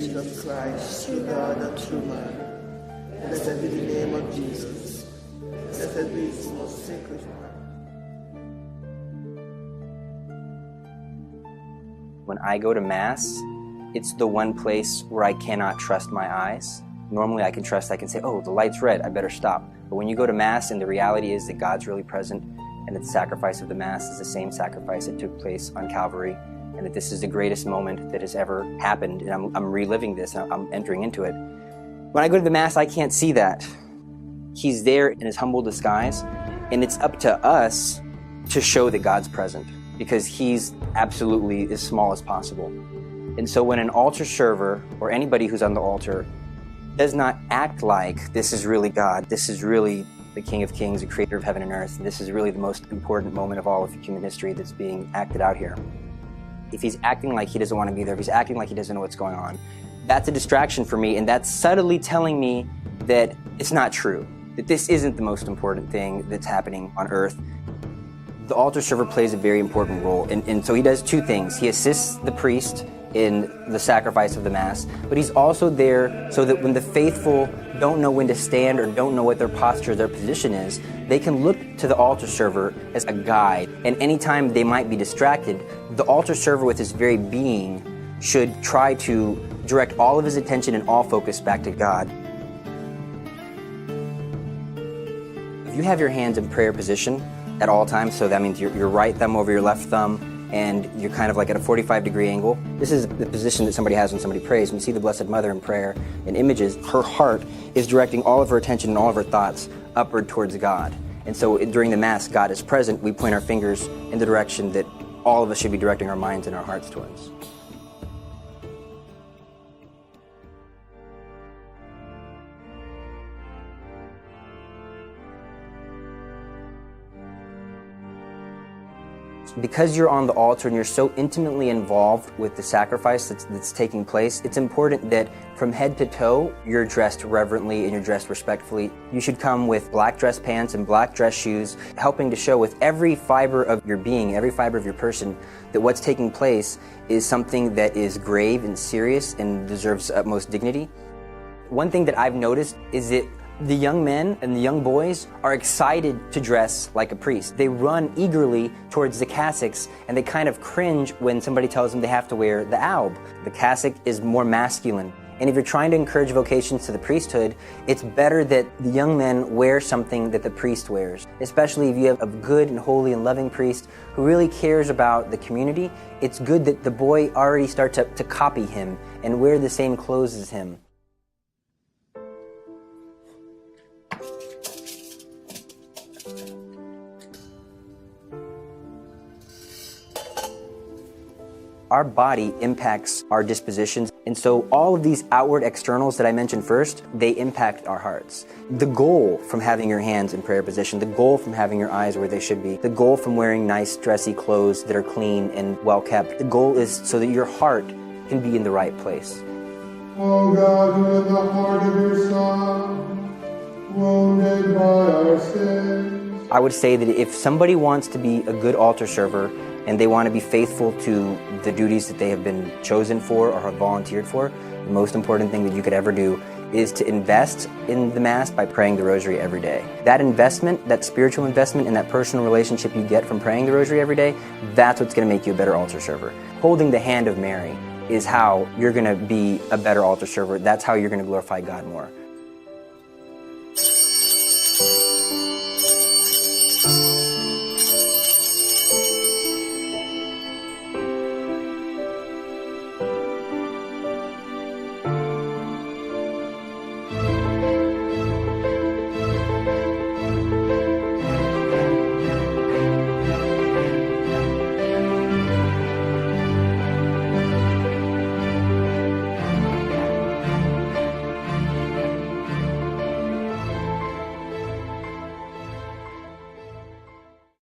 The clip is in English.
Jesus Christ, true God and true man. Blessed be the name of Jesus. Blessed be his most sacred heart. When I go to Mass, it's the one place where I cannot trust my eyes. Normally I can say, oh, the light's red, I better stop. But when you go to Mass and the reality is that God's really present and that the sacrifice of the Mass is the same sacrifice that took place on Calvary, and that this is the greatest moment that has ever happened, and I'm reliving this, and I'm entering into it. When I go to the Mass, I can't see that. He's there in his humble disguise, and it's up to us to show that God's present, because he's absolutely as small as possible. And so when an altar server, or anybody who's on the altar, does not act like this is really God, this is really the King of Kings, the creator of heaven and earth, and this is really the most important moment of all of human history that's being acted out here. If he's acting like he doesn't want to be there, if he's acting like he doesn't know what's going on, that's a distraction for me, and that's subtly telling me that it's not true, that this isn't the most important thing that's happening on earth. The altar server plays a very important role, and so he does two things. He assists the priest in the sacrifice of the Mass, but he's also there so that when the faithful don't know when to stand or don't know what their posture, their position is, they can look to the altar server as a guide. And anytime they might be distracted, the altar server with his very being should try to direct all of his attention and all focus back to God. If you have your hands in prayer position at all times, so that means your right thumb over your left thumb, and you're kind of like at a 45-degree angle. This is the position that somebody has when somebody prays. When you see the Blessed Mother in prayer in images, her heart is directing all of her attention and all of her thoughts upward towards God. And so during the Mass, God is present. We point our fingers in the direction that all of us should be directing our minds and our hearts towards. Because you're on the altar and you're so intimately involved with the sacrifice that's taking place, it's important that from head to toe, you're dressed reverently and you're dressed respectfully. You should come with black dress pants and black dress shoes, helping to show with every fiber of your being, every fiber of your person, that what's taking place is something that is grave and serious and deserves utmost dignity. One thing that I've noticed is that the young men and the young boys are excited to dress like a priest. They run eagerly towards the cassocks, and they kind of cringe when somebody tells them they have to wear the alb. The cassock is more masculine. And if you're trying to encourage vocations to the priesthood, it's better that the young men wear something that the priest wears. Especially if you have a good and holy and loving priest who really cares about the community, it's good that the boy already start to copy him and wear the same clothes as him. Our body impacts our dispositions, and so all of these outward externals that I mentioned first, they impact our hearts. The goal from having your hands in prayer position, the goal from having your eyes where they should be, the goal from wearing nice dressy clothes that are clean and well kept, the goal is so that your heart can be in the right place. O God, who in the heart of your Son, wounded by our sins. I would say that if somebody wants to be a good altar server, and they want to be faithful to the duties that they have been chosen for or have volunteered for, the most important thing that you could ever do is to invest in the Mass by praying the Rosary every day. That investment, that spiritual investment, and that personal relationship you get from praying the Rosary every day, that's what's going to make you a better altar server. Holding the hand of Mary is how you're going to be a better altar server. That's how you're going to glorify God more.